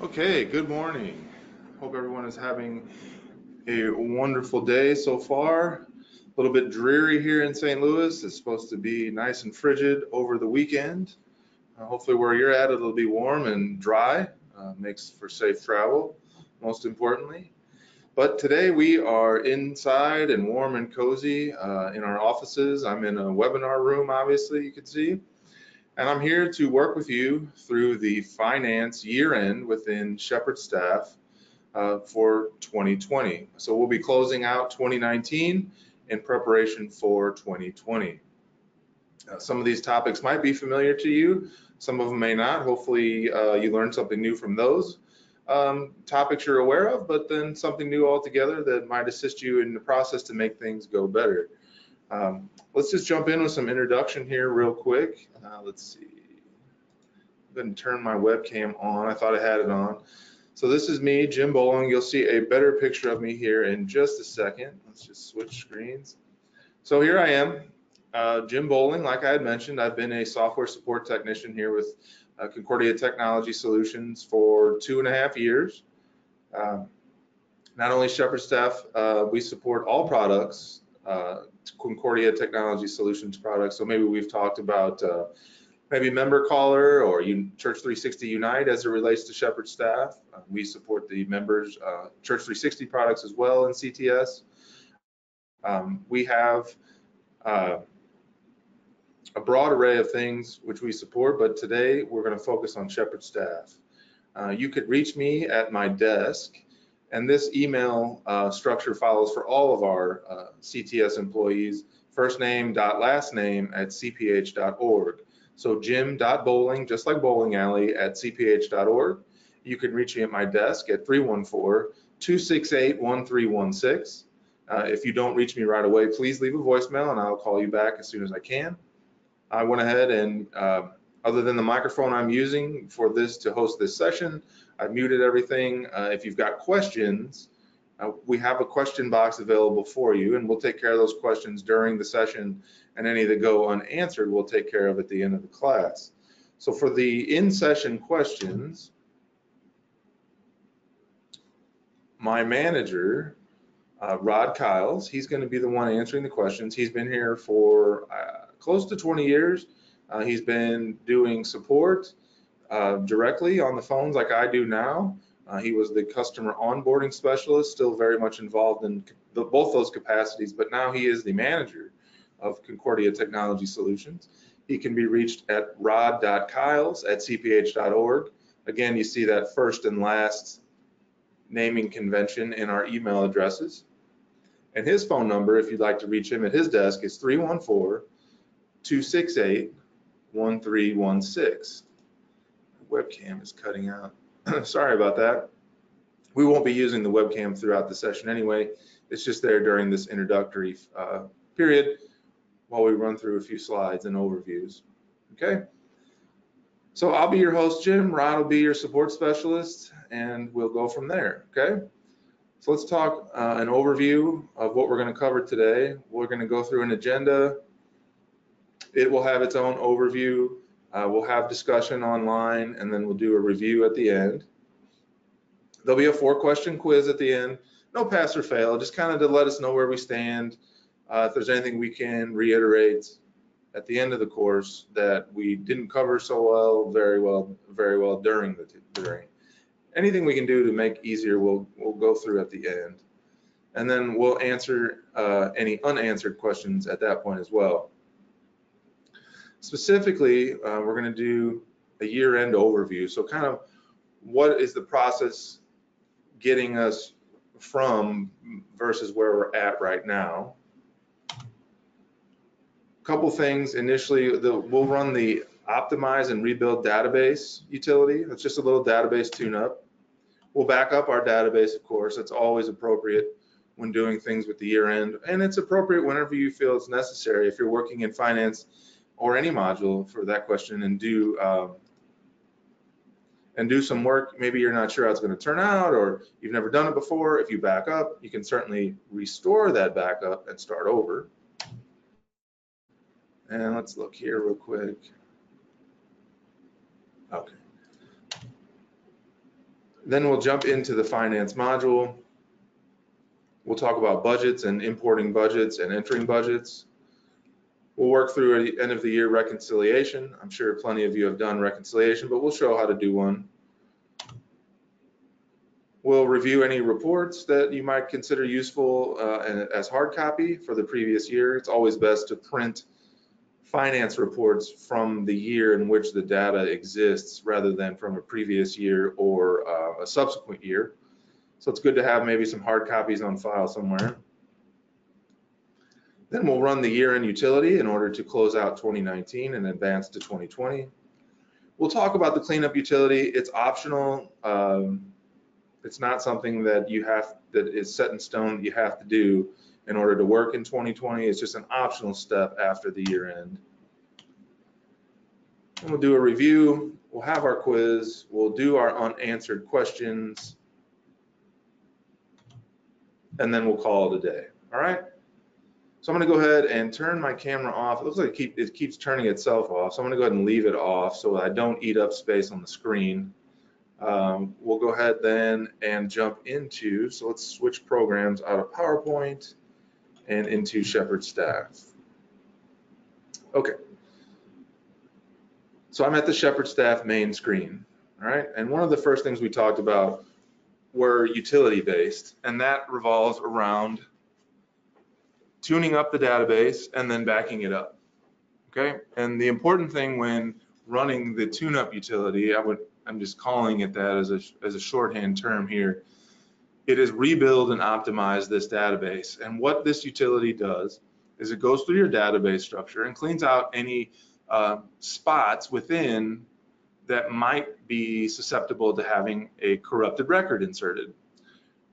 Okay, good morning. Hope everyone is having a wonderful day so far. A little bit dreary here in St. Louis. It's supposed to be nice and frigid over the weekend. Hopefully, where you're at, it'll be warm and dry. Makes for safe travel, most importantly. But today we are inside and warm and cozy in our offices. I'm in a webinar room, obviously, you can see. And I'm here to work with you through the finance year end within Shepherd Staff for 2020. So we'll be closing out 2019 in preparation for 2020. Some of these topics might be familiar to you, some of them may not. Hopefully, you learned something new from those topics you're aware of, but then something new altogether that might assist you in the process to make things go better. Let's just jump in with some introduction here real quick. Let's see. I'm going to turn my webcam on. I thought I had it on. So this is me, Jim Bowling. You'll see a better picture of me here in just a second. Let's just switch screens. So here I am, Jim Bowling. Like I had mentioned, I've been a software support technician here with Concordia Technology Solutions for 2.5 years. Not only Shepherd Staff, we support all products, Concordia Technology Solutions products. So maybe we've talked about maybe Member Caller or Church 360 Unite as it relates to Shepherd Staff. We support the members Church 360 products as well in CTS. We have a broad array of things which we support, but today we're going to focus on Shepherd Staff. You could reach me at my desk, and this email structure follows for all of our CTS employees, first name dot last name at cph.org. So jim.bowling, just like bowling alley, at cph.org. You can reach me at my desk at 314-268-1316. If you don't reach me right away, please leave a voicemail and I'll call you back as soon as I can. I went ahead and, other than the microphone I'm using for this to host this session, I muted everything. If you've got questions, we have a question box available for you, and we'll take care of those questions during the session, and any that go unanswered we'll take care of at the end of the class. So for the in-session questions, my manager, Rod Kyles, he's going to be the one answering the questions. He's been here for close to 20 years. He's been doing support directly on the phones like I do now. He was the customer onboarding specialist, still very much involved in both those capacities, but now he is the manager of Concordia Technology Solutions. He can be reached at rod.kyles@cph.org. Again, you see that first and last naming convention in our email addresses. And his phone number, if you'd like to reach him at his desk, is 314-268-1316. Webcam is cutting out. Sorry about that. We won't be using the webcam throughout the session anyway. It's just there during this introductory period while we run through a few slides and overviews. Okay. So I'll be your host, Jim. Rod will be your support specialist, and we'll go from there. Okay. So let's talk an overview of what we're going to cover today. We're going to go through an agenda. It will have its own overview. We'll have discussion online, and then we'll do a review at the end. There'll be a 4-question quiz at the end. No pass or fail, just kind of to let us know where we stand. If there's anything we can reiterate at the end of the course that we didn't cover so well, very well during anything we can do to make easier, we'll go through at the end. And then we'll answer any unanswered questions at that point as well. Specifically, we're going to do a year-end overview. So kind of what is the process getting us from versus where we're at right now. A couple things initially, we'll run the optimize and rebuild database utility. That's just a little database tune-up. We'll back up our database, of course. That's always appropriate when doing things with the year-end, and it's appropriate whenever you feel it's necessary. If you're working in finance or any module for that question, and do some work, maybe you're not sure how it's going to turn out, or you've never done it before. If you back up, you can certainly restore that backup and start over. And let's look here real quick. Okay. Then we'll jump into the finance module. We'll talk about budgets and importing budgets and entering budgets. We'll work through the end of the year reconciliation. I'm sure plenty of you have done reconciliation, but we'll show how to do one. We'll review any reports that you might consider useful as hard copy for the previous year. It's always best to print finance reports from the year in which the data exists rather than from a previous year or a subsequent year. So it's good to have maybe some hard copies on file somewhere. Then we'll run the year-end utility in order to close out 2019 and advance to 2020. We'll talk about the cleanup utility. It's optional. It's not something that that is set in stone that you have to do in order to work in 2020. It's just an optional step after the year end. And we'll do a review. We'll have our quiz. We'll do our unanswered questions. And then we'll call it a day. All right? So I'm going to go ahead and turn my camera off. It looks like it keeps turning itself off. So I'm going to go ahead and leave it off so I don't eat up space on the screen. We'll go ahead then and jump into, so let's switch programs out of PowerPoint and into Shepherd Staff. Okay. So I'm at the Shepherd Staff main screen, all right? And one of the first things we talked about were utility-based, and that revolves around tuning up the database and then backing it up, okay? And the important thing when running the tune-up utility, I'm just calling it that as a shorthand term here. It is rebuild and optimize this database. And what this utility does is it goes through your database structure and cleans out any spots within that might be susceptible to having a corrupted record inserted.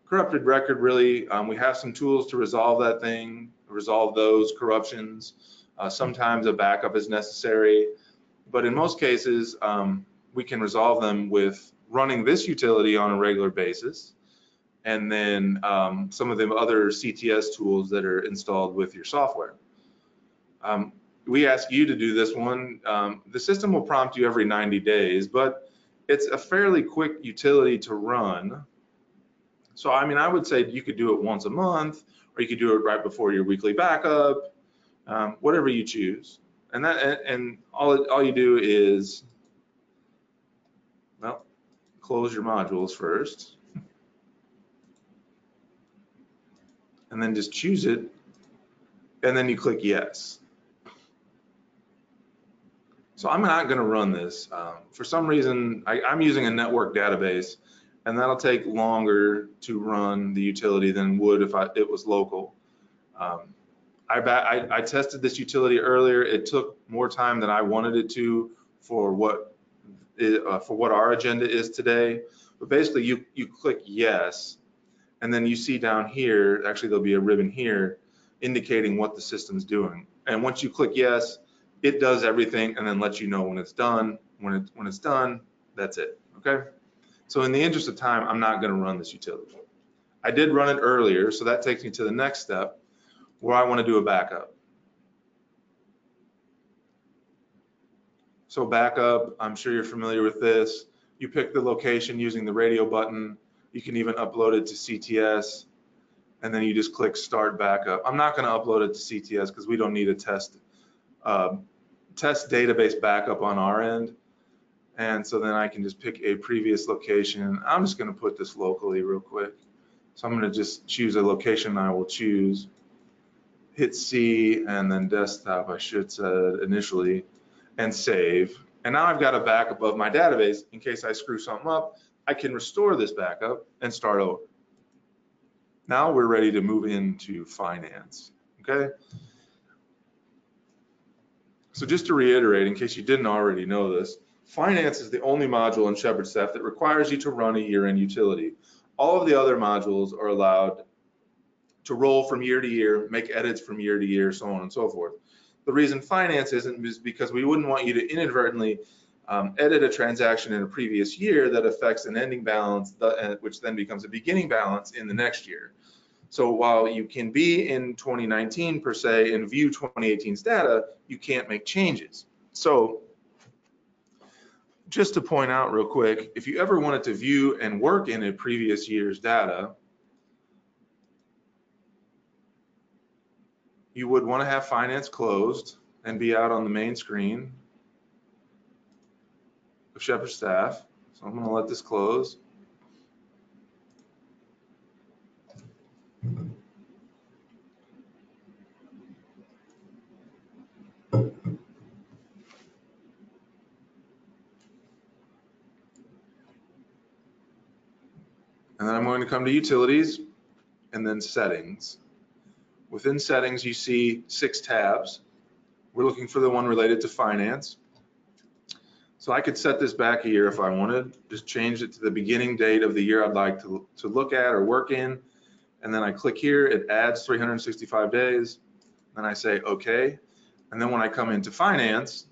Corrupted record, really, we have some tools to resolve that thing, resolve those corruptions. Sometimes a backup is necessary, but in most cases, we can resolve them with running this utility on a regular basis, and then some of the other CTS tools that are installed with your software. We ask you to do this one. The system will prompt you every 90 days, but it's a fairly quick utility to run. So, I mean, I would say you could do it once a month, or you could do it right before your weekly backup, whatever you choose. And all you do is, well, close your modules first, and then just choose it, and then you click yes. So I'm not going to run this. For some reason, I'm using a network database, and that'll take longer to run the utility than would if it was local. I tested this utility earlier. It took more time than I wanted it to for what our agenda is today. But basically, you click yes, and then you see down here, actually there'll be a ribbon here indicating what the system's doing. And once you click yes, it does everything and then lets you know when it's done. When it's done, that's it, okay? So in the interest of time, I'm not gonna run this utility. I did run it earlier, so that takes me to the next step where I wanna do a backup. So backup, I'm sure you're familiar with this. You pick the location using the radio button. You can even upload it to CTS, and then you just click Start Backup. I'm not going to upload it to CTS because we don't need a test database backup on our end. And so then I can just pick a previous location. I'm just going to put this locally real quick. So I'm going to just choose a location I will choose. Hit C and then desktop, I should say initially, and save. And now I've got a backup of my database. In case I screw something up, I can restore this backup and start over. Now we're ready to move into finance, okay? So just to reiterate, in case you didn't already know this, finance is the only module in Shepherd Staff that requires you to run a year-end utility. All of the other modules are allowed to roll from year to year, make edits from year to year, so on and so forth. The reason finance isn't is because we wouldn't want you to inadvertently edit a transaction in a previous year that affects an ending balance, which then becomes a beginning balance in the next year. So while you can be in 2019 per se and view 2018's data, you can't make changes. So just to point out real quick, if you ever wanted to view and work in a previous year's data, you would want to have finance closed and be out on the main screen of Shepherd Staff. So I'm going to let this close. And then I'm going to come to Utilities and then Settings. Within Settings, you see 6 tabs. We're looking for the one related to finance. So I could set this back a year if I wanted, just change it to the beginning date of the year I'd like to look at or work in. And then I click here, it adds 365 days. Then I say okay. And then when I come into finance,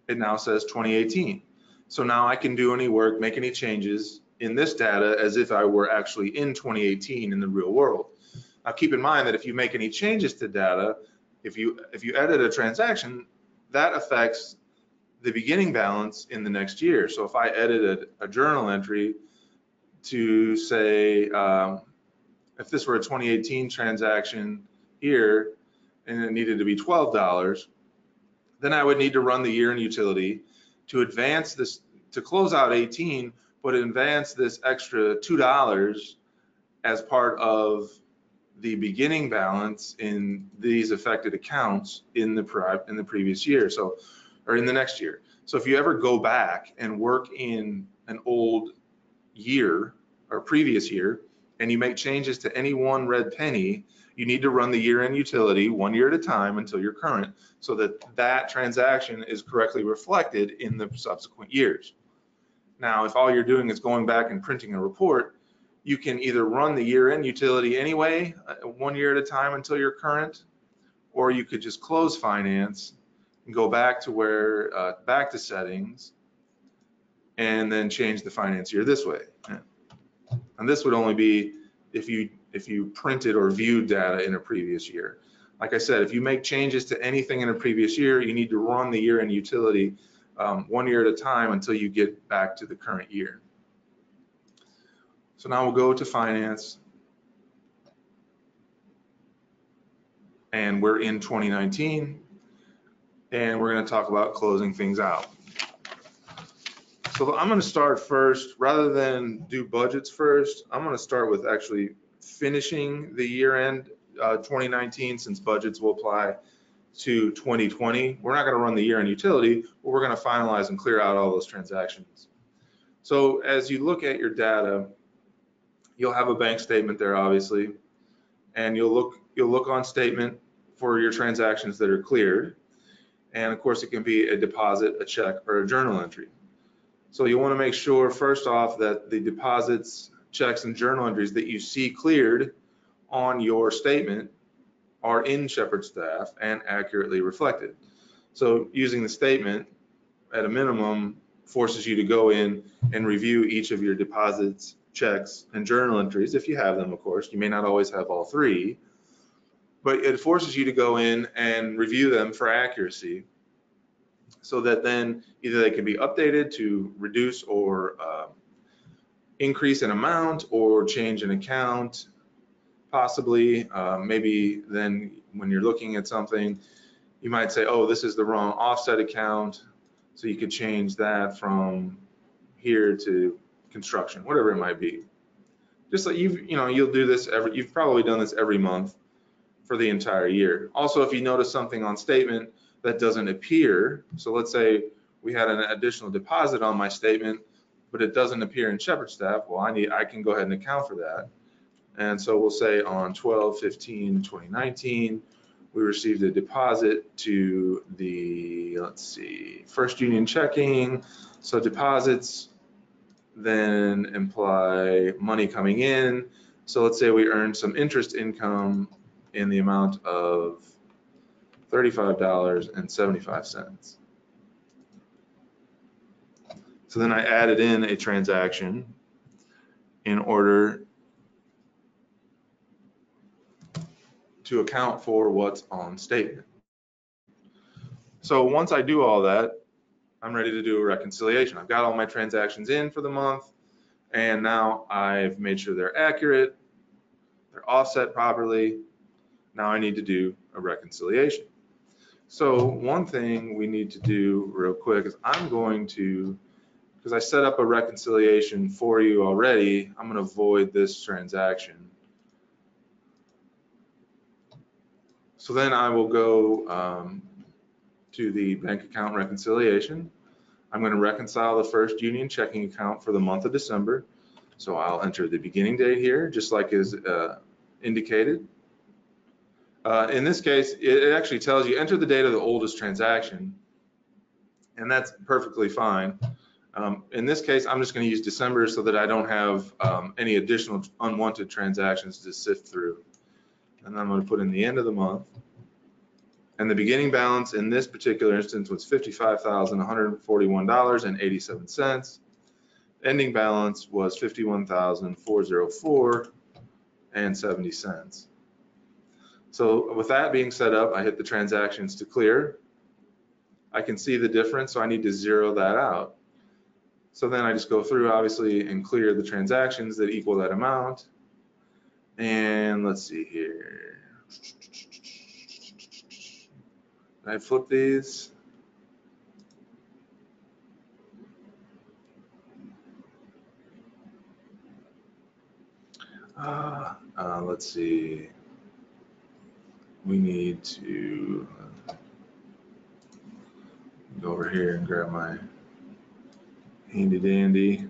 it now says 2018. So now I can do any work, make any changes in this data as if I were actually in 2018 in the real world. Now keep in mind that if you make any changes to data, if you edit a transaction, that affects the beginning balance in the next year. So if I edited a journal entry to say, if this were a 2018 transaction here and it needed to be $12, then I would need to run the year in utility to advance this, to close out 18, but advance this extra $2 as part of the beginning balance in these affected accounts in the previous year, so, or in the next year. So if you ever go back and work in an old year or previous year and you make changes to any one red penny, you need to run the year-end utility 1 year at a time until you're current, so that that transaction is correctly reflected in the subsequent years. Now, if all you're doing is going back and printing a report, you can either run the year-end utility anyway, 1 year at a time until you're current, or you could just close finance and go back to where, back to settings, and then change the finance year this way. And this would only be if you printed or viewed data in a previous year. Like I said, if you make changes to anything in a previous year, you need to run the year-end utility 1 year at a time until you get back to the current year. So now we'll go to finance, and we're in 2019, and we're going to talk about closing things out. So I'm going to start first, rather than do budgets first, I'm going to start with actually finishing the year-end 2019, since budgets will apply to 2020. We're not going to run the year-end utility, but we're going to finalize and clear out all those transactions. So as you look at your data, you'll have a bank statement there, obviously, and you'll look on statement for your transactions that are cleared. And of course, it can be a deposit, a check, or a journal entry. So you want to make sure, first off, that the deposits, checks, and journal entries that you see cleared on your statement are in Shepherd Staff and accurately reflected. So using the statement, at a minimum, forces you to go in and review each of your deposits, checks, and journal entries, if you have them, of course. You may not always have all three, but it forces you to go in and review them for accuracy, so that then either they can be updated to reduce or increase an amount, or change an account, possibly. Maybe then when you're looking at something, you might say, oh, this is the wrong offset account, so you could change that from here to construction, whatever it might be. Just like you'll do this you've probably done this every month for the entire year. Also, if you notice something on statement that doesn't appear, so let's say we had an additional deposit on my statement, but it doesn't appear in Shepherd Staff, well, I can go ahead and account for that. And so we'll say on 12/15/2019, we received a deposit to the, let's see, First Union Checking. So deposits then imply money coming in. So let's say we earned some interest income in the amount of $35.75. So then I added in a transaction in order to account for what's on statement. So once I do all that, I'm ready to do a reconciliation. I've got all my transactions in for the month, and now I've made sure they're accurate, they're offset properly. Now I need to do a reconciliation. So one thing we need to do real quick is I'm going to, because I set up a reconciliation for you already, I'm going to void this transaction. So then I will go to the bank account reconciliation. I'm going to reconcile the First Union checking account for the month of December. So I'll enter the beginning date here, just like is indicated. In this case, it actually tells you enter the date of the oldest transaction, and that's perfectly fine. In this case, I'm just going to use December so that I don't have any additional unwanted transactions to sift through. And then I'm going to put in the end of the month. And the beginning balance in this particular instance was $55,141.87. Ending balance was $51,404.70. So with that being set up, I hit the transactions to clear. I can see the difference, so I need to zero that out. So then I just go through, obviously, and clear the transactions that equal that amount. And let's see here. Did I flip these? Let's see. We need to go over here and grab my handy dandy.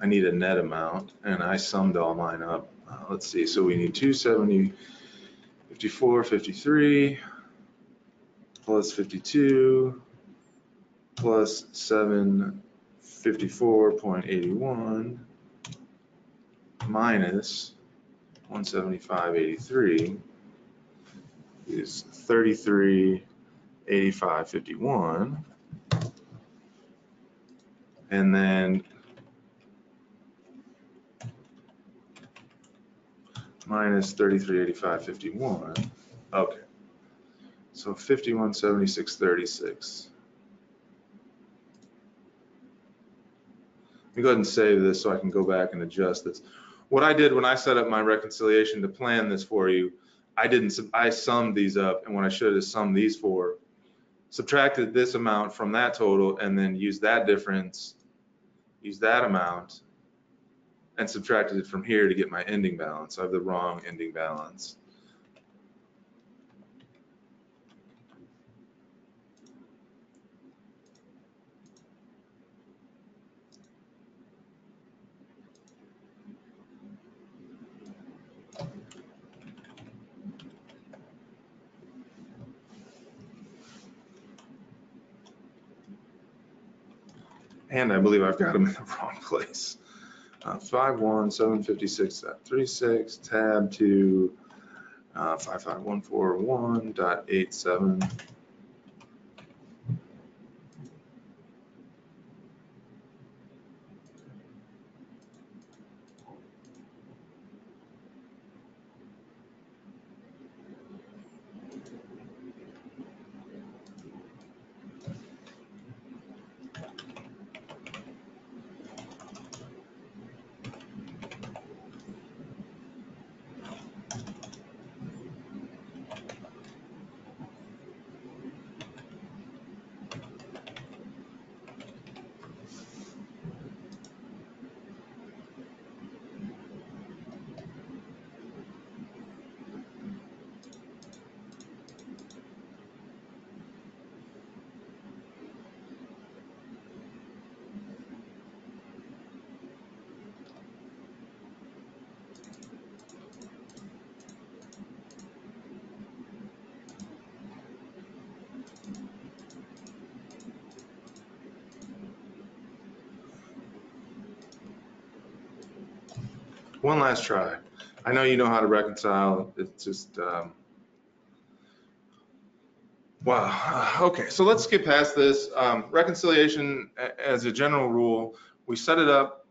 I need a net amount, and I summed all mine up. Let's see. So we need 270, 54, 53 plus 52 plus 754.81 minus 175.83 is 33.85.51, and then minus 33.85.51. Okay, so 51.76.36. Let me go ahead and save this so I can go back and adjust this. What I did when I set up my reconciliation to plan this for you, I summed these up, and what I should have summed these for, subtracted this amount from that total, and then used that difference, used that amount, and subtracted it from here to get my ending balance. I have the wrong ending balance. And I believe I've got them in the wrong place. 51756.36 tab to 55141.87. One last try. I know you know how to reconcile. It's just, wow. Okay, so let's skip past this. Reconciliation, as a general rule, we set it up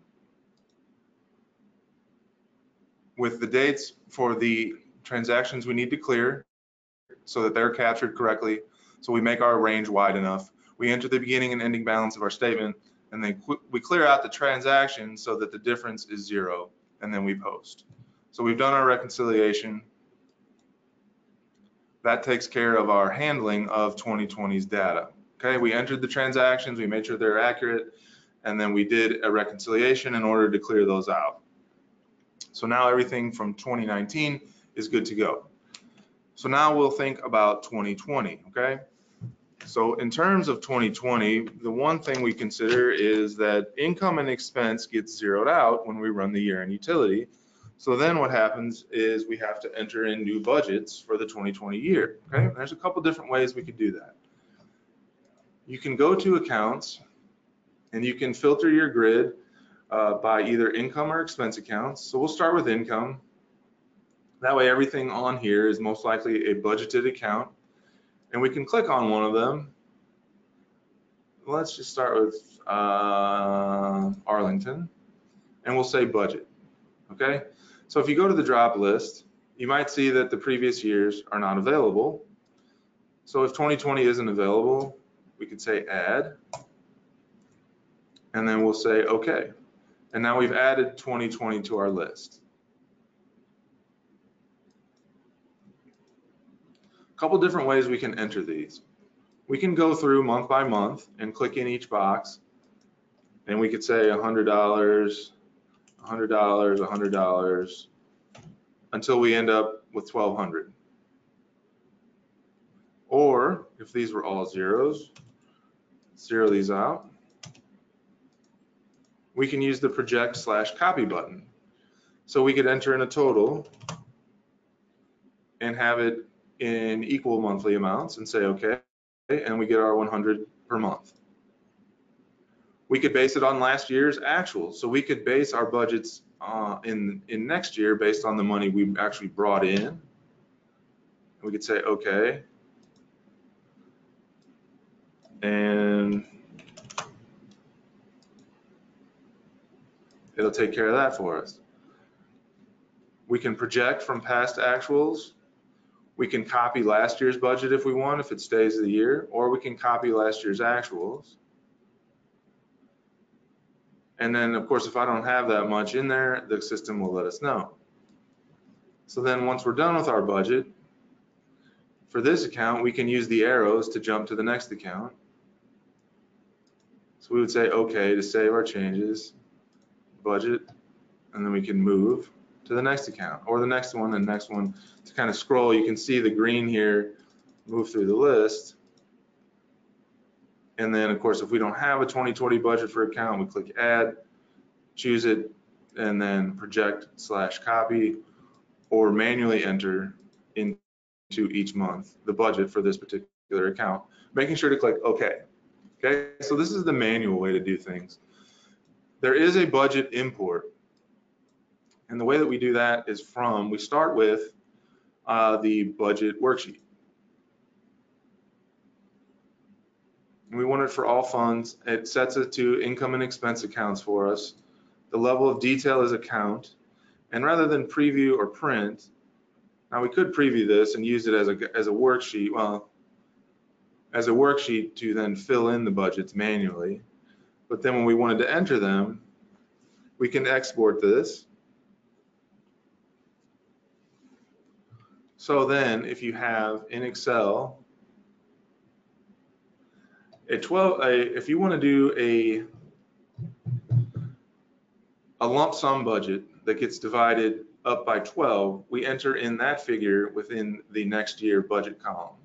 with the dates for the transactions we need to clear so that they're captured correctly. So we make our range wide enough. we enter the beginning and ending balance of our statement, and then we clear out the transaction so that the difference is 0, and then we post. So we've done our reconciliation. That takes care of our handling of 2020's data. Okay, we entered the transactions, we made sure they're accurate, and then we did a reconciliation in order to clear those out. So now everything from 2019 is good to go. So now we'll think about 2020, okay? So in terms of 2020, the one thing we consider is that income and expense gets zeroed out when we run the year-end utility. So then what happens is we have to enter in new budgets for the 2020 year, okay? There's a couple different ways we could do that. You can go to accounts and you can filter your grid by either income or expense accounts. So we'll start with income. That way everything on here is most likely a budgeted account. And we can click on one of them. Let's just start with Arlington, and we'll say budget, okay? So if you go to the drop list, you might see that the previous years are not available. So if 2020 isn't available, we could say add, and then we'll say okay. And now we've added 2020 to our list. A couple different ways we can enter these. We can go through month by month and click in each box, and we could say $100, $100, $100 until we end up with 1,200. Or if these were all zeros, zero these out. We can use the project/copy button. So we could enter in a total and have it in equal monthly amounts and say okay, and we get our 100 per month. We could base it on last year's actuals. So we could base our budgets in next year based on the money we actually brought in. We could say okay, and it'll take care of that for us. We can project from past actuals. We can copy last year's budget if we want, if it stays the year, or we can copy last year's actuals. And then, of course, if I don't have that much in there, the system will let us know. So then once we're done with our budget, for this account, we can use the arrows to jump to the next account. So we would say okay to save our changes, budget, and then we can move to the next account or the next one and next one. To kind of scroll, you can see the green here move through the list. And then, of course, if we don't have a 2020 budget for account, we click add, choose it, and then project/copy, or manually enter into each month the budget for this particular account, making sure to click OK. Okay, so this is the manual way to do things. There is a budget import, and the way that we do that is we start with the budget worksheet. We want it for all funds. It sets it to income and expense accounts for us. The level of detail is account. And rather than preview or print, now we could preview this and use it as a worksheet. Well, as a worksheet to then fill in the budgets manually. But then when we wanted to enter them, we can export this. So then if you have in Excel, if you want to do a lump sum budget that gets divided up by 12, we enter in that figure within the next year budget column.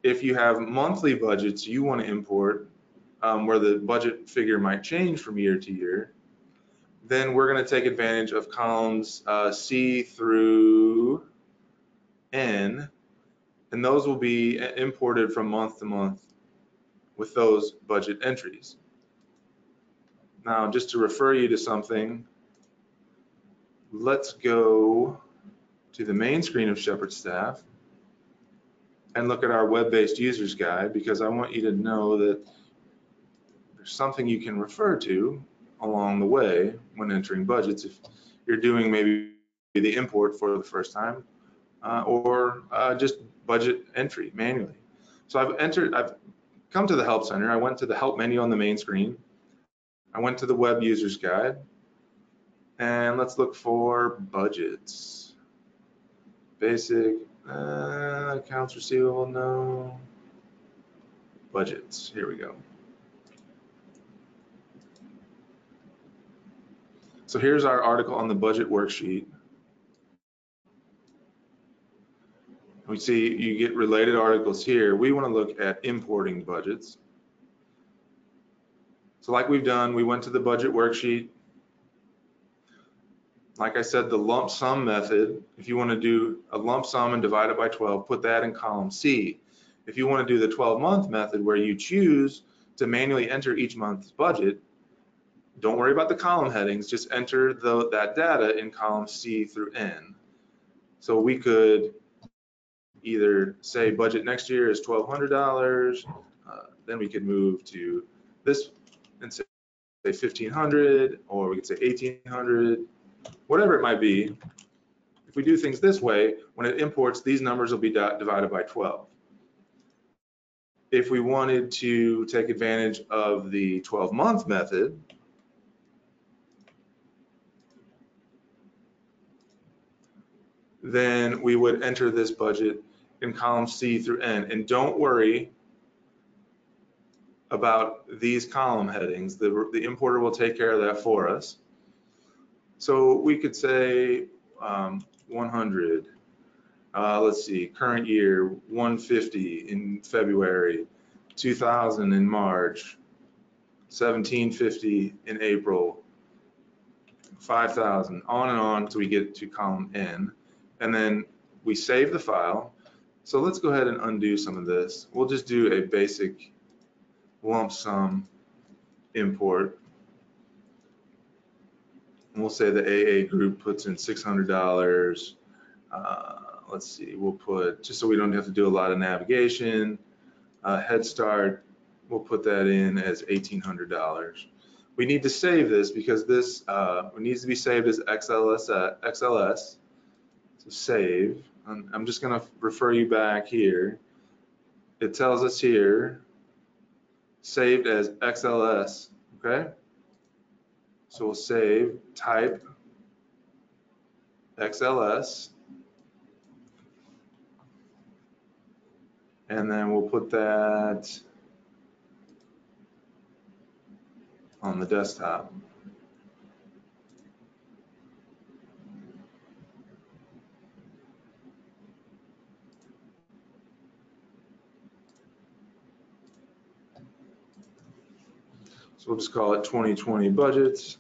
If you have monthly budgets you want to import where the budget figure might change from year to year, then we're going to take advantage of columns C through N, and those will be imported from month to month with those budget entries. Now, just to refer you to something, let's go to the main screen of Shepherd Staff and look at our web-based users guide, because I want you to know that there's something you can refer to along the way when entering budgets if you're doing maybe the import for the first time or just budget entry manually. So I've come to the Help Center. I went to the Help menu on the main screen. I went to the Web Users Guide, and let's look for budgets. Basic, accounts receivable, no. Budgets, here we go. So here's our article on the budget worksheet. We see you get related articles here. We want to look at importing budgets. So like we've done, we went to the budget worksheet. Like I said, the lump sum method, if you want to do a lump sum and divide it by 12, put that in column C. If you want to do the 12-month method where you choose to manually enter each month's budget, don't worry about the column headings, just enter that data in column C through N. So we could either say budget next year is $1,200, then we could move to this and say $1,500, or we could say $1,800, whatever it might be. If we do things this way, when it imports, these numbers will be divided by 12. If we wanted to take advantage of the 12-month method, then we would enter this budget in column C through N. And don't worry about these column headings. The importer will take care of that for us. So we could say 100. Let's see, current year, 150 in February, 2,000 in March, 1,750 in April, 5,000, on and on until we get to column N. And then we save the file. So let's go ahead and undo some of this. We'll just do a basic lump sum import. And we'll say the AA group puts in $600. Let's see, we'll put, just so we don't have to do a lot of navigation, Head Start, we'll put that in as $1,800. We need to save this because this needs to be saved as XLS. So save. I'm just going to refer you back here. It tells us here, saved as XLS, okay? So we'll save, type XLS, and then we'll put that on the desktop. So we'll just call it 2020 budgets.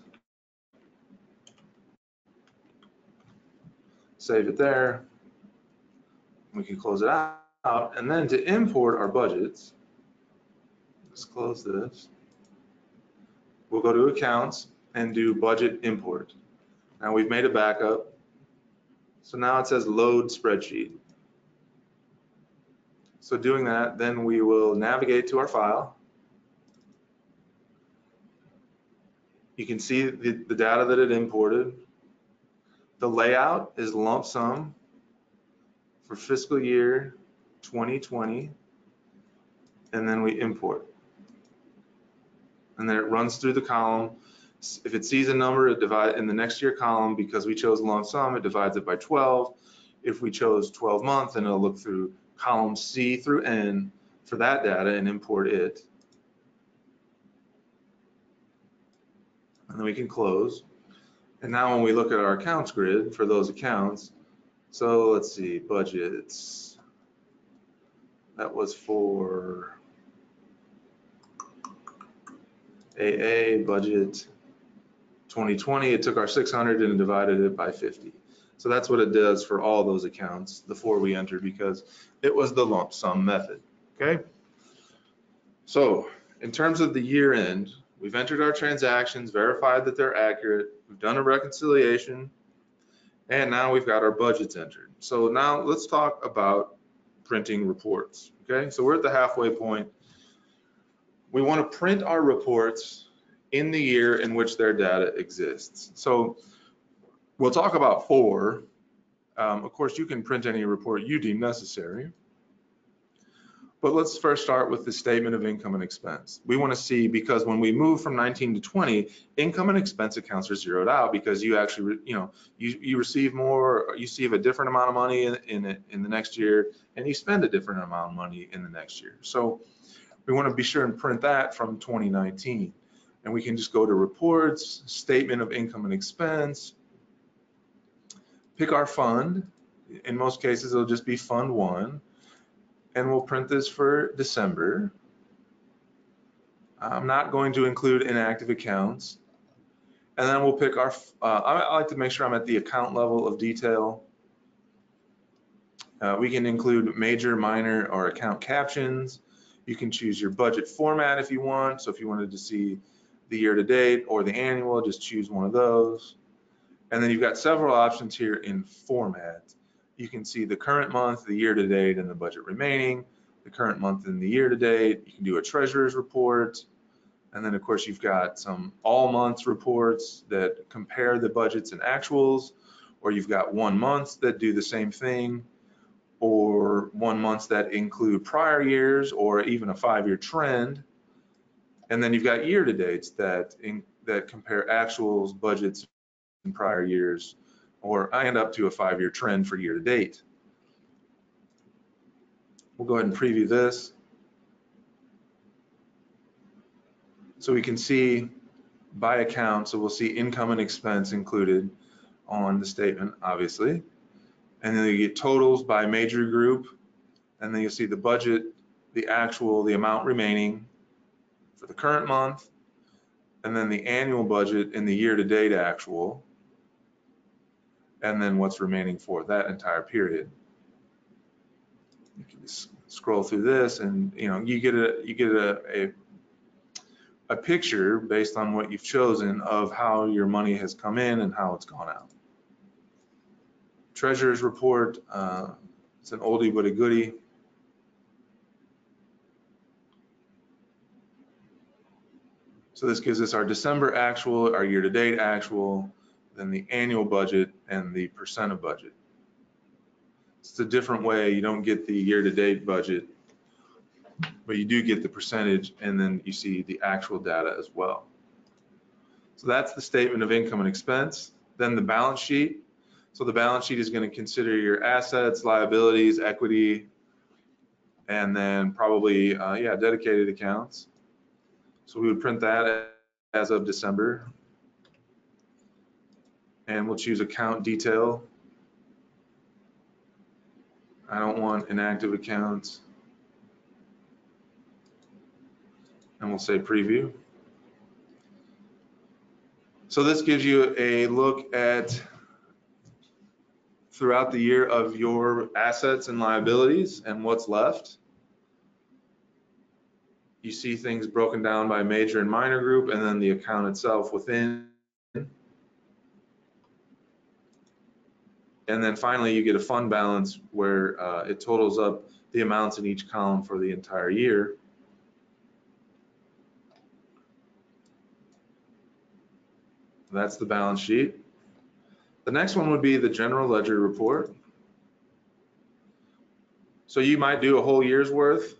Save it there. We can close it out. And then to import our budgets, let's close this. We'll go to accounts and do budget import. Now we've made a backup. So now it says load spreadsheet. So doing that, then we will navigate to our file. You can see the data that it imported. The layout is lump sum for fiscal year 2020, and then we import. And then it runs through the column. If it sees a number, it divides in the next year column. Because we chose lump sum, it divides it by 12. If we chose 12 month, then it'll look through column C through N for that data and import it. And then we can close. And now when we look at our accounts grid for those accounts, so let's see, budgets. That was for AA budget 2020. It took our 600 and divided it by 50. So that's what it does for all those accounts, the 4 we entered, because it was the lump sum method, okay? So in terms of the year end, we've entered our transactions, verified that they're accurate, we've done a reconciliation, and now we've got our budgets entered. So now let's talk about printing reports, okay? So we're at the halfway point. We want to print our reports in the year in which their data exists. So we'll talk about 4. Of course, you can print any report you deem necessary. But let's first start with the statement of income and expense. We want to see, because when we move from 19 to 20, income and expense accounts are zeroed out because you actually, you receive more, you receive a different amount of money in the next year, and you spend a different amount of money in the next year. So we want to be sure and print that from 2019. And we can just go to reports, statement of income and expense, pick our fund. In most cases, it'll just be Fund 1. And we'll print this for December. I'm not going to include inactive accounts. And then we'll pick our, I like to make sure I'm at the account level of detail. We can include major, minor, or account captions. You can choose your budget format if you want. So if you wanted to see the year-to-date or the annual, just choose one of those. And then you've got several options here in format. You can see the current month, the year-to-date, and the budget remaining, the current month and the year-to-date. You can do a treasurer's report. And then, of course, you've got some all months reports that compare the budgets and actuals, or you've got 1 month that do the same thing, or 1 month that include prior years, or even a 5-year trend. And then you've got year-to-dates that compare actuals, budgets, and prior years, or I end up to a 5-year trend for year to date. We'll go ahead and preview this. So we can see by account, so we'll see income and expense included on the statement, obviously. And then you get totals by major group, and then you'll see the budget, the actual, the amount remaining for the current month, and then the annual budget and the year-to-date actual, and then what's remaining for that entire period. You can just scroll through this, and you get a picture based on what you've chosen of how your money has come in and how it's gone out. Treasurer's report, it's an oldie but a goodie. So this gives us our December actual, our year-to-date actual, then the annual budget, and the percent of budget. It's a different way. You don't get the year-to-date budget, but you do get the percentage, and then you see the actual data as well. So that's the statement of income and expense. Then the balance sheet. So the balance sheet is going to consider your assets, liabilities, equity, and then probably, dedicated accounts. So we would print that as of December. And we'll choose account detail. I don't want inactive accounts. And we'll say preview. So this gives you a look at throughout the year of your assets and liabilities and what's left. You see things broken down by major and minor group, and then the account itself within. And then finally, you get a fund balance where it totals up the amounts in each column for the entire year. That's the balance sheet. The next one would be the general ledger report. So you might do a whole year's worth.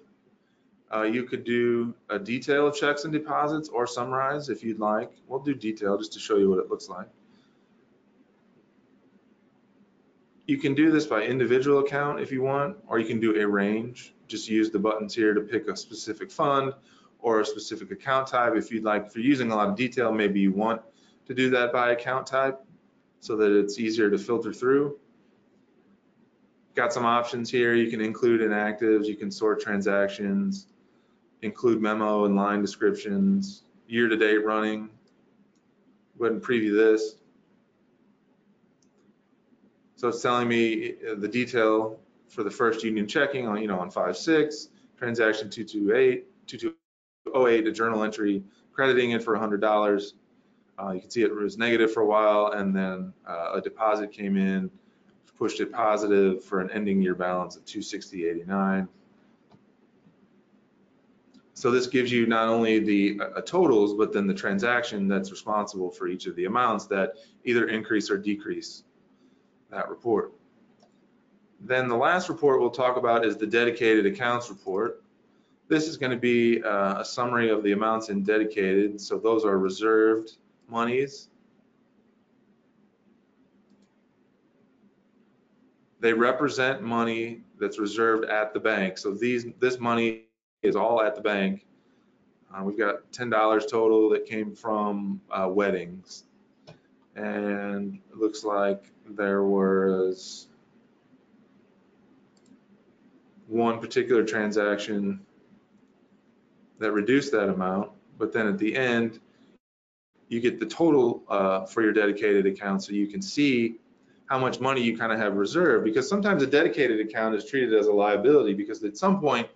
You could do a detail of checks and deposits or summarize if you'd like. We'll do detail just to show you what it looks like. You can do this by individual account if you want, or you can do a range. Just use the buttons here to pick a specific fund or a specific account type. If you'd like, if you're using a lot of detail, maybe you want to do that by account type so that it's easier to filter through. Got some options here. You can include inactives, you can sort transactions, include memo and line descriptions, year-to-date running. Go ahead and preview this. So it's telling me the detail for the first union checking on, on 5/6, transaction 2208, a journal entry crediting it for $100. You can see it was negative for a while, and then a deposit came in, pushed it positive for an ending year balance of $260.89. So this gives you not only the totals, but then the transaction that's responsible for each of the amounts that either increase or decrease that report. Then the last report we'll talk about is the dedicated accounts report. This is going to be a summary of the amounts in dedicated. So those are reserved monies. They represent money that's reserved at the bank. So this money is all at the bank. We've got $10 total that came from weddings. And it looks like there was one particular transaction that reduced that amount, but then at the end, you get the total for your dedicated account, so you can see how much money you kind of have reserved, because sometimes a dedicated account is treated as a liability because at some point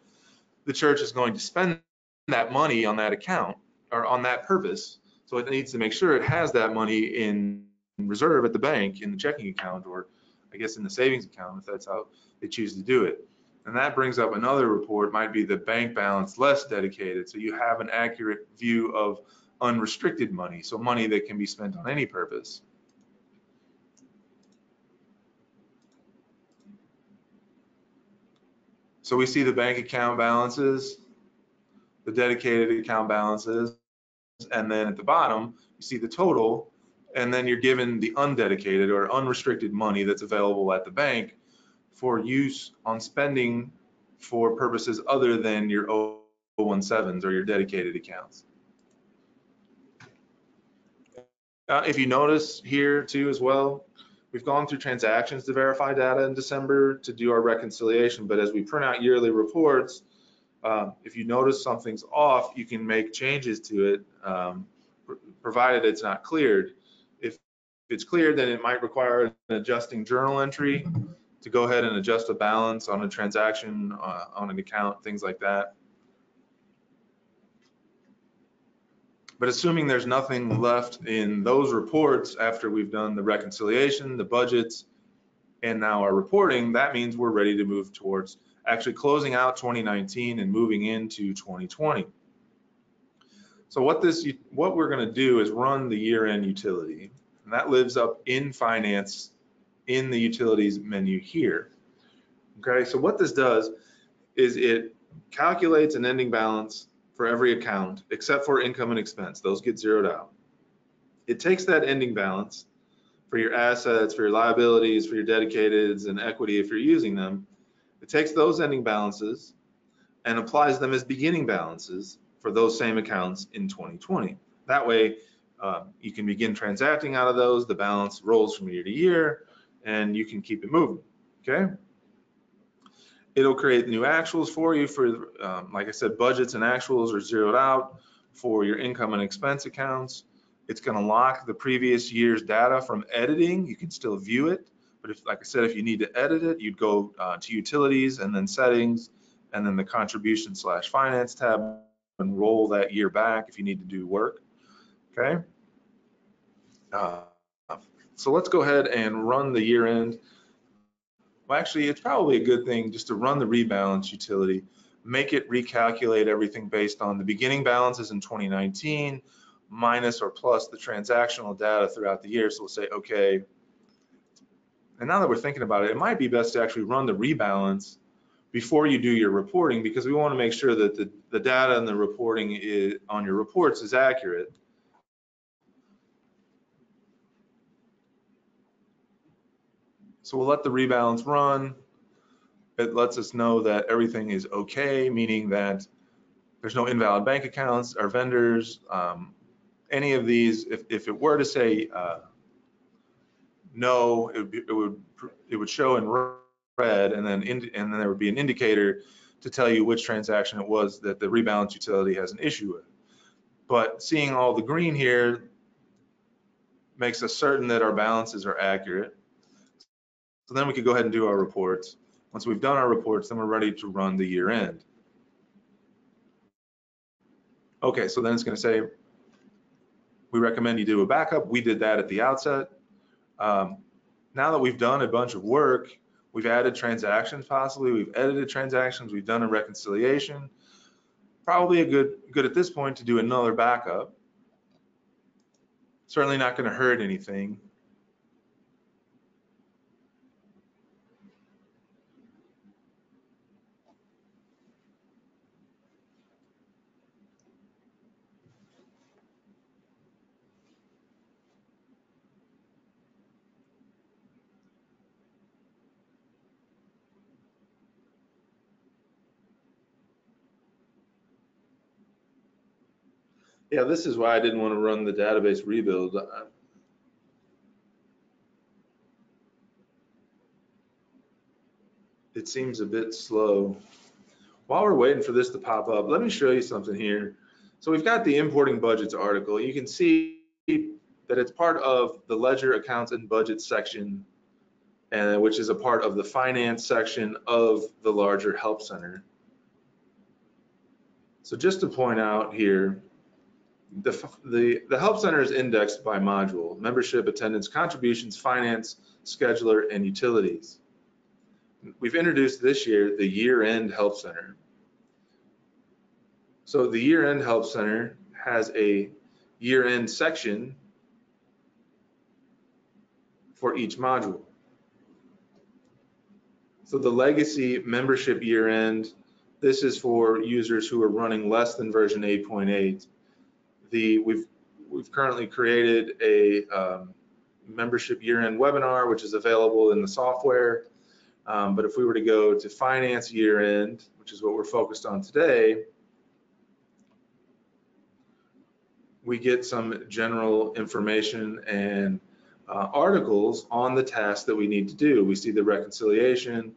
the church is going to spend that money on that account or on that purpose, so it needs to make sure it has that money in reserve at the bank in the checking account, or I guess in the savings account if that's how they choose to do it. And that brings up another report, might be the bank balance less dedicated, so you have an accurate view of unrestricted money, so money that can be spent on any purpose. So we see the bank account balances, the dedicated account balances, and then at the bottom, you see the total, and then you're given the undedicated or unrestricted money that's available at the bank for use on spending for purposes other than your 017s or your dedicated accounts. If you notice here too as well, we've gone through transactions to verify data in December to do our reconciliation, but as we print out yearly reports, if you notice something's off, you can make changes to it, provided it's not cleared. If it's cleared, then it might require an adjusting journal entry to go ahead and adjust a balance on a transaction, on an account, things like that. But assuming there's nothing left in those reports after we've done the reconciliation, the budgets, and now our reporting, that means we're ready to move towards actually closing out 2019 and moving into 2020. So what we're going to do is run the year-end utility, and that lives up in finance in the utilities menu here. Okay, so what this does is it calculates an ending balance for every account except for income and expense. Those get zeroed out. It takes that ending balance for your assets, for your liabilities, for your dedicateds and equity if you're using them. It takes those ending balances and applies them as beginning balances for those same accounts in 2020. That way, you can begin transacting out of those. The balance rolls from year to year, and you can keep it moving. Okay. It'll create new actuals for you for, like I said, budgets and actuals are zeroed out for your income and expense accounts. It's going to lock the previous year's data from editing. You can still view it, but if, like I said, if you need to edit it, you'd go to utilities and then settings, and then the contribution/finance tab and roll that year back if you need to do work. Okay. So let's go ahead and run the year end. Well, actually, it's probably a good thing just to run the rebalance utility, make it recalculate everything based on the beginning balances in 2019 minus or plus the transactional data throughout the year. So we'll say, okay, and now that we're thinking about it, it might be best to actually run the rebalance before you do your reporting, because we want to make sure that the data and the reporting on your reports is accurate. So we'll let the rebalance run. It lets us know that everything is okay, meaning that there's no invalid bank accounts or vendors. Any of these, if it were to say no, it would show in red, and then there would be an indicator to tell you which transaction it was that the rebalance utility has an issue with. But seeing all the green here makes us certain that our balances are accurate. So then we could go ahead and do our reports. Once we've done our reports, then we're ready to run the year end. Okay, so then it's going to say, we recommend you do a backup. We did that at the outset. Now that we've done a bunch of work, we've added transactions possibly, we've edited transactions, we've done a reconciliation. Probably good at this point to do another backup. Certainly not going to hurt anything. Yeah, this is why I didn't want to run the database rebuild. It seems a bit slow. While we're waiting for this to pop up, let me show you something here. So we've got the importing budgets article. You can see that it's part of the ledger accounts and budgets section, and which is a part of the finance section of the larger help center. So just to point out here, the help center is indexed by module: membership, attendance, contributions, finance, scheduler, and utilities. We've introduced this year the year-end help center. So the year-end help center has a year-end section for each module. So the legacy membership year-end, this is for users who are running less than version 8.8. We've currently created a membership year-end webinar, which is available in the software. But if we were to go to finance year-end, which is what we're focused on today, we get some general information and articles on the tasks that we need to do. We see the reconciliation,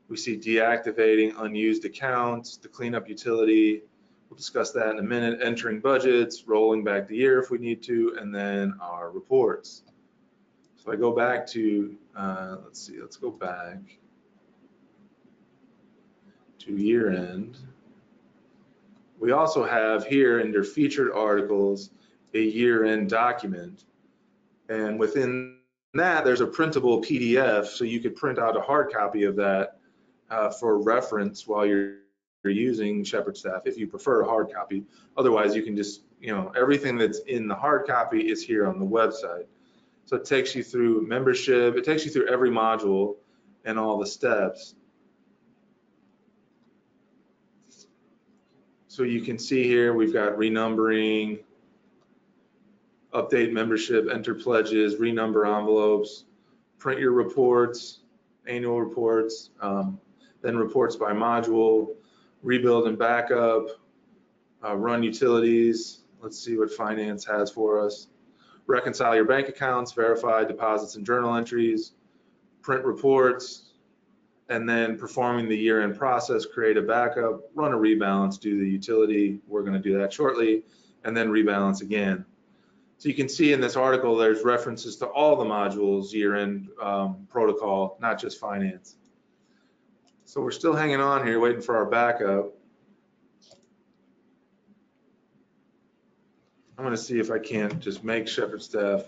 we see deactivating unused accounts, the cleanup utility, we'll discuss that in a minute, entering budgets, rolling back the year if we need to, and then our reports. So I go back to, let's go back to year end. We also have here under featured articles a year-end document, and within that there's a printable PDF, so you could print out a hard copy of that for reference while you're using Shepherd Staff if you prefer a hard copy. Otherwise you can just, everything that's in the hard copy is here on the website. So it takes you through membership, it takes you through every module and all the steps. So you can see here we've got renumbering, update membership, enter pledges, renumber envelopes, print your reports, annual reports, then reports by module, rebuild and backup, run utilities. Let's see what finance has for us. Reconcile your bank accounts, verify deposits and journal entries, print reports, and then performing the year-end process, create a backup, run a rebalance, do the utility. We're going to do that shortly, and then rebalance again. So you can see in this article, there's references to all the modules year-end protocol, not just finance. So we're still hanging on here, waiting for our backup. I'm going to see if I can't just make Shepherd Staff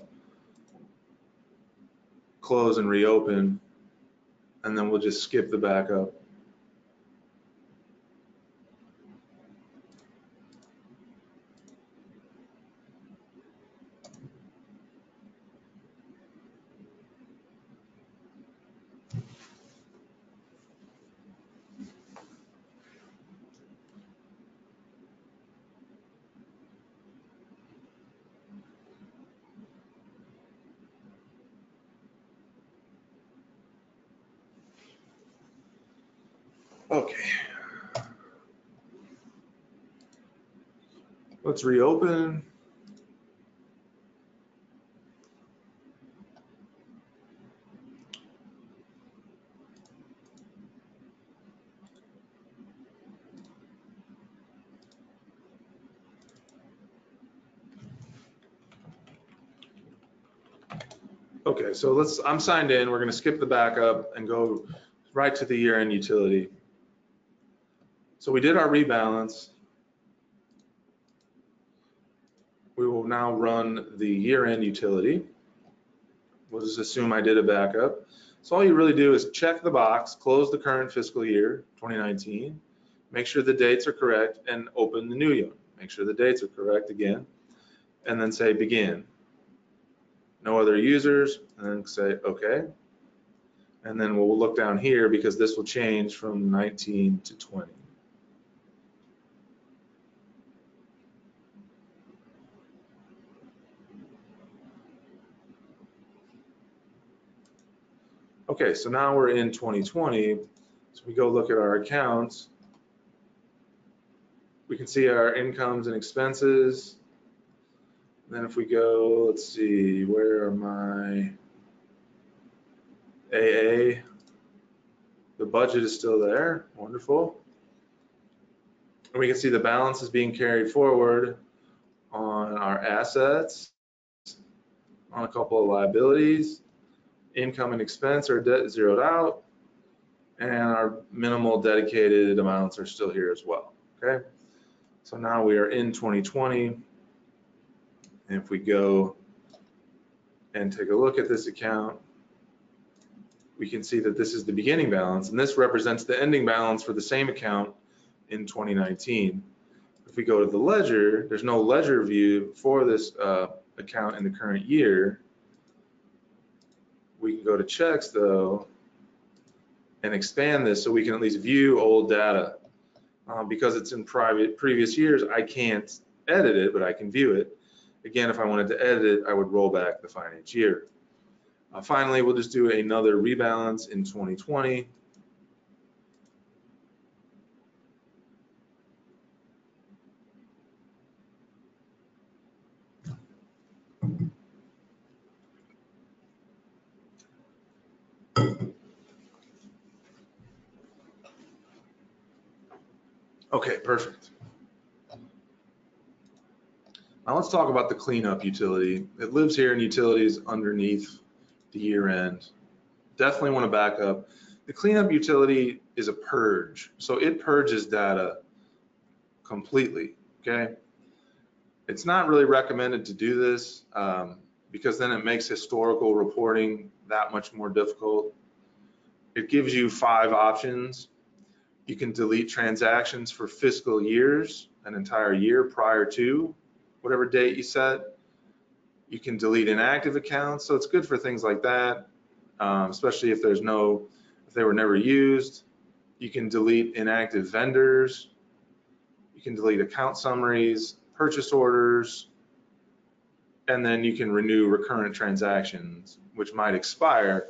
close and reopen, and then we'll just skip the backup. Okay. Let's reopen. Okay, so I'm signed in. We're going to skip the backup and go right to the year-end utility. So we did our rebalance. We will now run the year-end utility. We'll just assume I did a backup. So all you really do is check the box, close the current fiscal year, 2019, make sure the dates are correct, and open the new year. Make sure the dates are correct again, and then say begin. No other users, and then say okay. And then we'll look down here because this will change from 19 to 20. Okay, so now we're in 2020. So we go look at our accounts. We can see our incomes and expenses. Then if we go, let's see, where are my AA? The budget is still there, wonderful. And we can see the balance is being carried forward on our assets, on a couple of liabilities, income and expense are zeroed out, and our minimal dedicated amounts are still here as well, okay? So now we are in 2020, and if we go and take a look at this account, we can see that this is the beginning balance, and this represents the ending balance for the same account in 2019. If we go to the ledger, there's no ledger view for this account in the current year. We can go to checks though and expand this so we can at least view old data. Because it's in previous years, I can't edit it, but I can view it. Again, if I wanted to edit it, I would roll back the finance year. Finally, we'll just do another rebalance in 2020. Okay, perfect. Now let's talk about the cleanup utility. It lives here in utilities underneath the year end. Definitely want to back up. The cleanup utility is a purge. So it purges data completely, okay? It's not really recommended to do this because then it makes historical reporting that much more difficult. It gives you 5 options. You can delete transactions for fiscal years, an entire year prior to whatever date you set. You can delete inactive accounts, so it's good for things like that, especially if they were never used. You can delete inactive vendors. You can delete account summaries, purchase orders, and then you can renew recurrent transactions, which might expire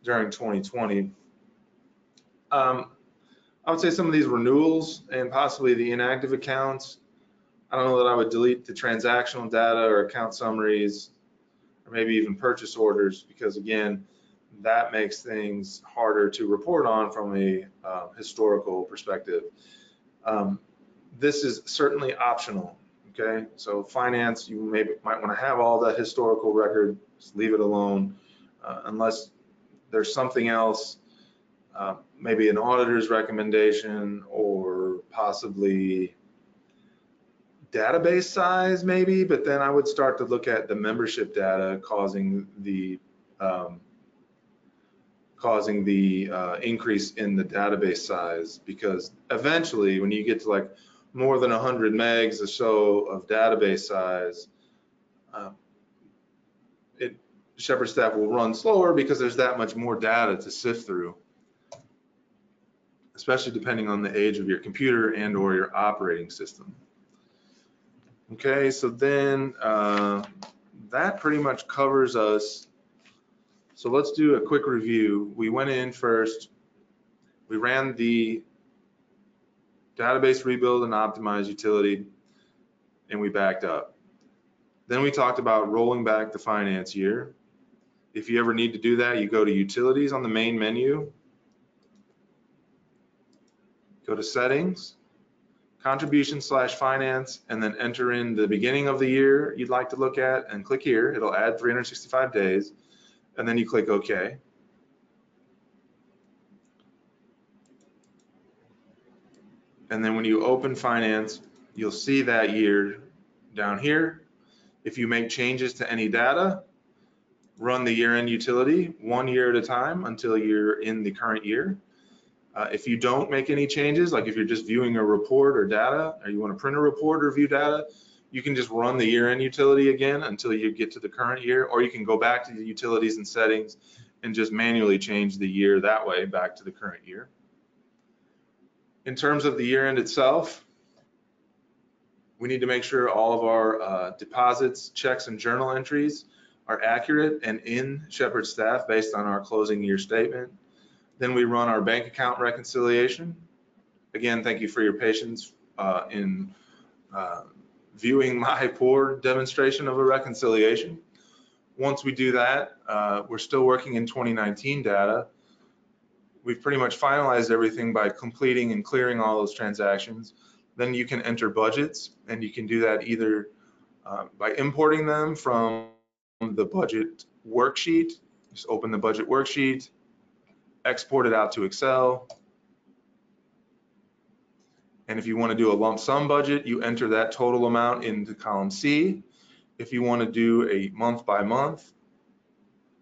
during 2020. I would say some of these renewals and possibly the inactive accounts, I don't know that I would delete the transactional data or account summaries or maybe even purchase orders, because again, that makes things harder to report on from a historical perspective. This is certainly optional, okay? So finance, you might want to have all that historical record, just leave it alone unless there's something else, maybe an auditor's recommendation or possibly database size maybe, but then I would start to look at the membership data causing the increase in the database size, because eventually when you get to like more than 100 megs or so of database size, Shepherd staff will run slower because there's that much more data to sift through, especially depending on the age of your computer and or your operating system. Okay, so then that pretty much covers us. So let's do a quick review. We went in first, we ran the database rebuild and optimize utility, and we backed up. Then we talked about rolling back the finance year. If you ever need to do that, you go to utilities on the main menu, go to settings, contribution/finance, and then enter in the beginning of the year you'd like to look at and click here. It'll add 365 days, and then you click OK. And then when you open finance, you'll see that year down here. If you make changes to any data, run the year-end utility 1 year at a time until you're in the current year. If you don't make any changes, like if you're just viewing a report or data, or you want to print a report or view data, you can just run the year-end utility again until you get to the current year, or you can go back to the utilities and settings and just manually change the year that way back to the current year. In terms of the year-end itself, we need to make sure all of our deposits, checks, and journal entries are accurate and in Shepherd staff based on our closing year statement. Then we run our bank account reconciliation. Again, thank you for your patience in viewing my poor demonstration of a reconciliation. Once we do that, we're still working in 2019 data. We've pretty much finalized everything by completing and clearing all those transactions. Then you can enter budgets, and you can do that either by importing them from the budget worksheet. Just open the budget worksheet, export it out to Excel. And if you want to do a lump sum budget, you enter that total amount into column C. If you want to do a month by month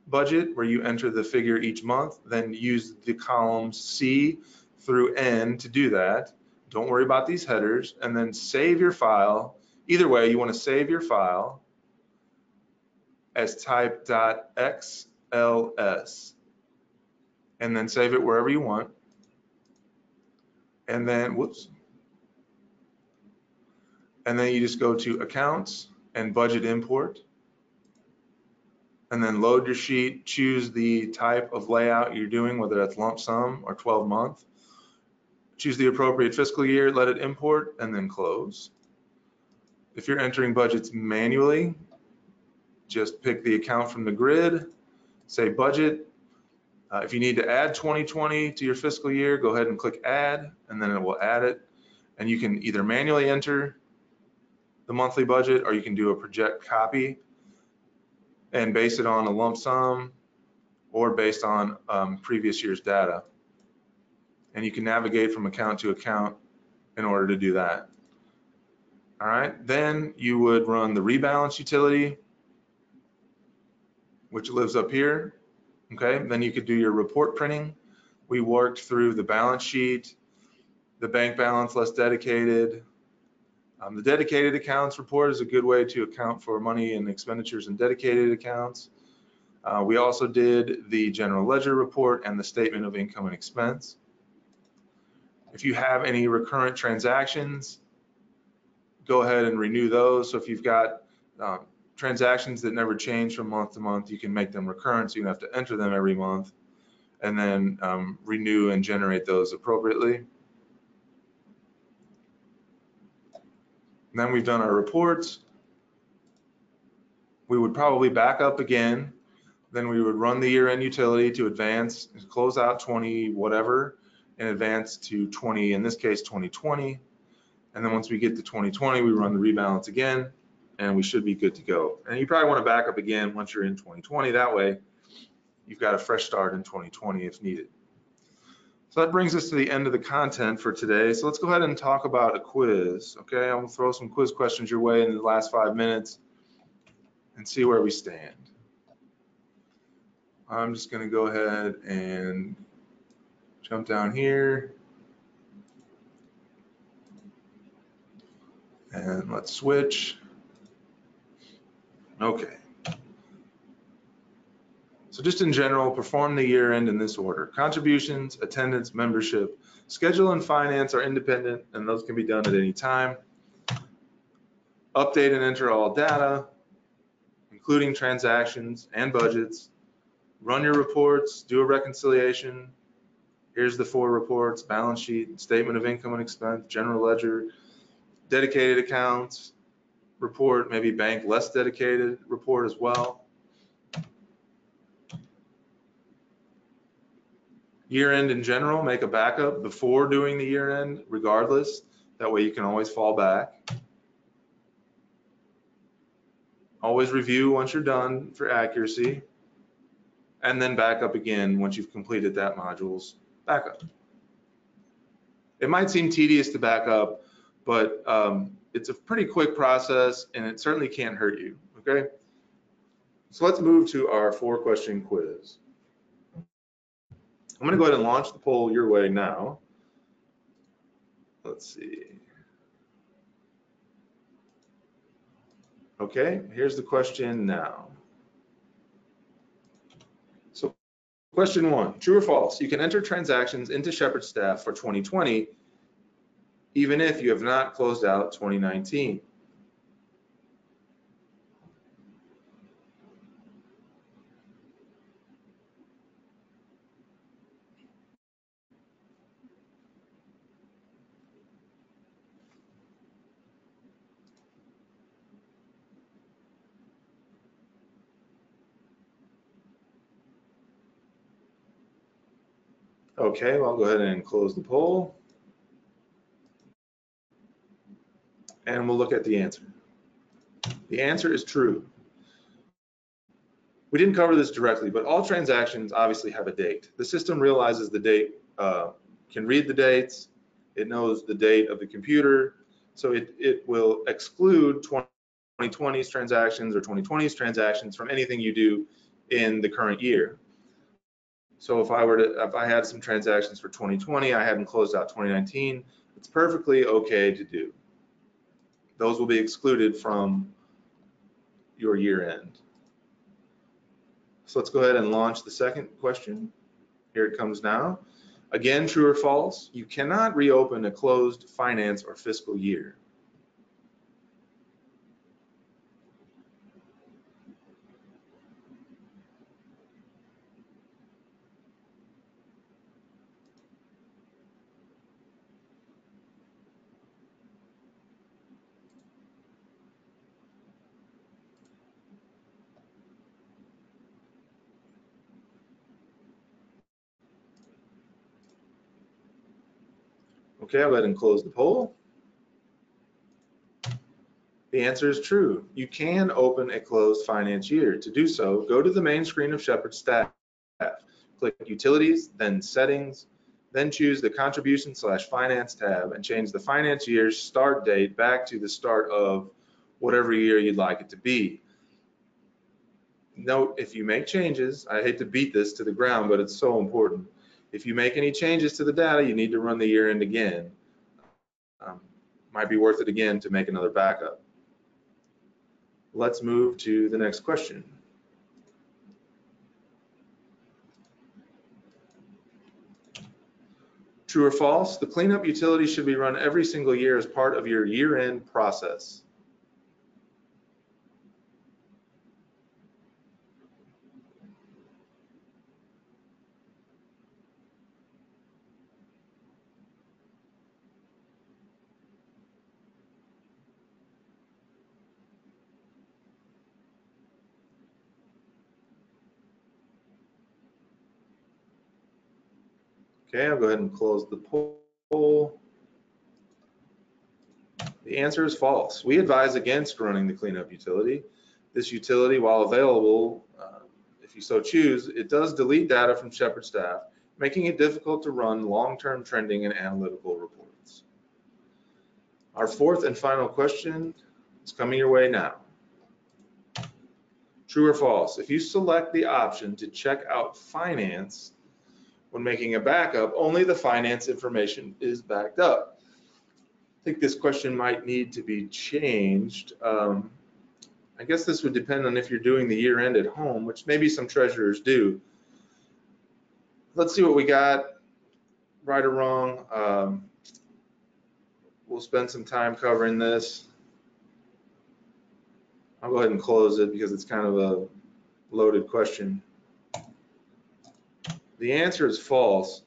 budget where you enter the figure each month, then use the columns C through N to do that. Don't worry about these headers, and then save your file. Either way, you want to save your file as type.xls, and then save it wherever you want. And then, and then you just go to Accounts and Budget Import, and then load your sheet, choose the type of layout you're doing, whether that's lump sum or 12 month. Choose the appropriate fiscal year, let it import, and then close. If you're entering budgets manually, just pick the account from the grid, say budget. If you need to add 2020 to your fiscal year, go ahead and click add, and then it will add it. And you can either manually enter the monthly budget, or you can do a project copy and base it on a lump sum or based on previous year's data. And you can navigate from account to account in order to do that. All right, then you would run the rebalance utility, which lives up here. Okay, then you could do your report printing. We worked through the balance sheet, the bank balance less dedicated. The dedicated accounts report is a good way to account for money and expenditures in dedicated accounts. We also did the general ledger report and the statement of income and expense. If you have any recurrent transactions, go ahead and renew those. So if you've got transactions that never change from month to month, you can make them recurrent, so you don't have to enter them every month, and then renew and generate those appropriately. And then we've done our reports. We would probably back up again. Then we would run the year-end utility to advance, close out 20 whatever, and advance to 20, in this case 2020. And then once we get to 2020, we run the rebalance again, and we should be good to go. And you probably want to back up again once you're in 2020. That way, you've got a fresh start in 2020 if needed. So that brings us to the end of the content for today. So let's go ahead and talk about a quiz. Okay, I'm gonna throw some quiz questions your way in the last 5 minutes and see where we stand. I'm just gonna go ahead and jump down here. And let's switch. Okay. So just in general, perform the year end in this order. Contributions, attendance, membership, schedule and finance are independent, and those can be done at any time. Update and enter all data, including transactions and budgets. Run your reports, do a reconciliation. Here's the 4 reports: balance sheet, statement of income and expense, general ledger, dedicated accounts report, maybe bank less dedicated report as well. Year end in general, make a backup before doing the year end regardless. That way you can always fall back. Always review once you're done for accuracy, and then back up again once you've completed that module's backup. It might seem tedious to back up, but it's a pretty quick process, and it certainly can't hurt you, okay? So let's move to our 4-question quiz. I'm gonna go ahead and launch the poll your way now. Let's see. Okay, here's the question now. So question 1, true or false? You can enter transactions into Shepherd Staff for 2020 even if you have not closed out 2019. Okay, well, I'll go ahead and close the poll. And we'll look at the answer. The answer is true. We didn't cover this directly, but all transactions obviously have a date. The system realizes the date, can read the dates. It knows the date of the computer. So it will exclude 2020's transactions or 2020's transactions from anything you do in the current year. So if I had some transactions for 2020, I hadn't closed out 2019, it's perfectly okay to do. Those will be excluded from your year end. So let's go ahead and launch the second question. Here it comes now. Again, true or false? You cannot reopen a closed finance or fiscal year. Okay, I'll go ahead and close the poll. The answer is true. You can open a closed finance year. To do so, go to the main screen of Shepherd Staff. Click Utilities, then Settings, then choose the Contribution/Finance tab and change the finance year's start date back to the start of whatever year you'd like it to be. Note, if you make changes, I hate to beat this to the ground, but it's so important. If you make any changes to the data, you need to run the year end again. Might be worth it again to make another backup. Let's move to the next question. True or false? The cleanup utility should be run every single year as part of your year-end process. Okay, I'll go ahead and close the poll. The answer is false. We advise against running the cleanup utility. This utility, while available, if you so choose, it does delete data from Shepherd Staff, making it difficult to run long-term trending and analytical reports. Our fourth and final question is coming your way now. True or false? If you select the option to check out finance when making a backup, only the finance information is backed up. I think this question might need to be changed. I guess this would depend on if you're doing the year end at home, which maybe some treasurers do. Let's see what we got, right or wrong. We'll spend some time covering this. I'll go ahead and close it because it's kind of a loaded question. The answer is false.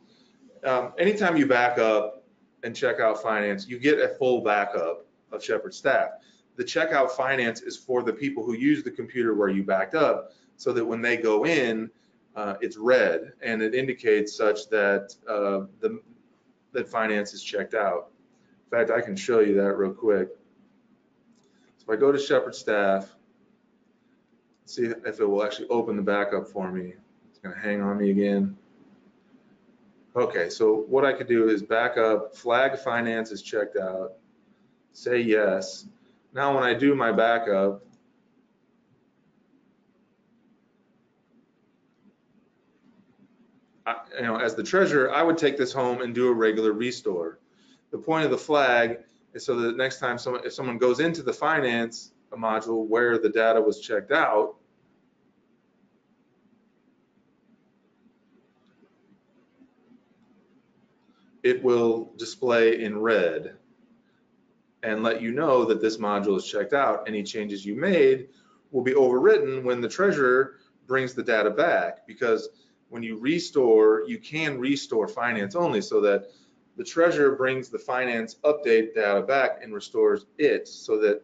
Anytime you back up and check out finance, you get a full backup of Shepherd Staff. The checkout finance is for the people who use the computer where you backed up, so that when they go in, it's red and it indicates such that that finance is checked out. In fact, I can show you that real quick. So if I go to Shepherd Staff, see if it will actually open the backup for me. It's going to hang on me again. Okay, so what I could do is back up, flag finance is checked out, say yes. Now when I do my backup, as the treasurer, I would take this home and do a regular restore. The point of the flag is so that next time if someone goes into the finance module where the data was checked out, it will display in red and let you know that this module is checked out. Any changes you made will be overwritten when the treasurer brings the data back, because when you restore, you can restore finance only, so that the treasurer brings the finance update data back and restores it, so that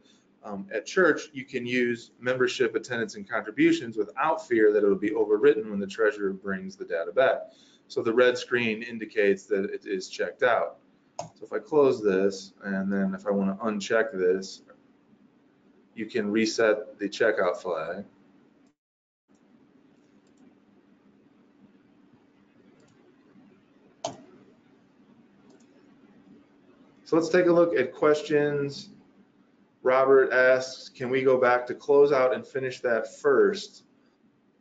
at church you can use membership, attendance, and contributions without fear that it will be overwritten when the treasurer brings the data back. So the red screen indicates that it is checked out. So if I close this, and then if I want to uncheck this, you can reset the checkout flag. So let's take a look at questions. Robert asks, can we go back to closeout and finish that first?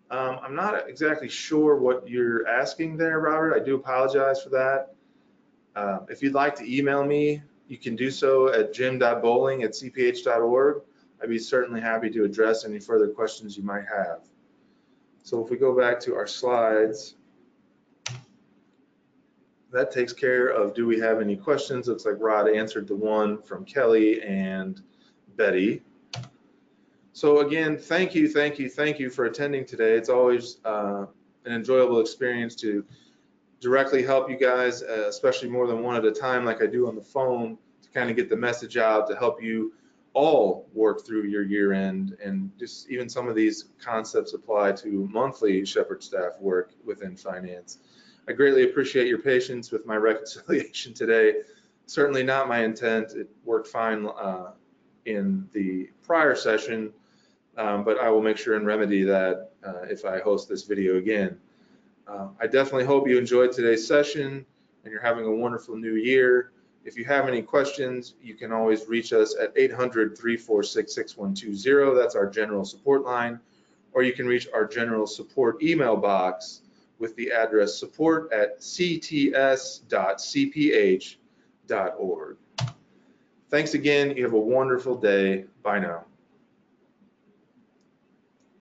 I'm not exactly sure what you're asking there, Robert. I do apologize for that. If you'd like to email me, you can do so at jim.bowling@cph.org. I'd be certainly happy to address any further questions you might have. So if we go back to our slides, that takes care of do we have any questions. Looks like Rod answered the one from Kelly and Betty. So again, thank you for attending today. It's always an enjoyable experience to directly help you guys, especially more than one at a time like I do on the phone, to kind of get the message out, to help you all work through your year end. And just even some of these concepts apply to monthly Shepherd staff work within finance. I greatly appreciate your patience with my reconciliation today. Certainly not my intent. It worked fine in the prior session, but I will make sure and remedy that if I host this video again. I definitely hope you enjoyed today's session and you're having a wonderful new year. If you have any questions, you can always reach us at 800-346-6120. That's our general support line. Or you can reach our general support email box with the address support@cts.cph.org. Thanks again. You have a wonderful day. Bye now.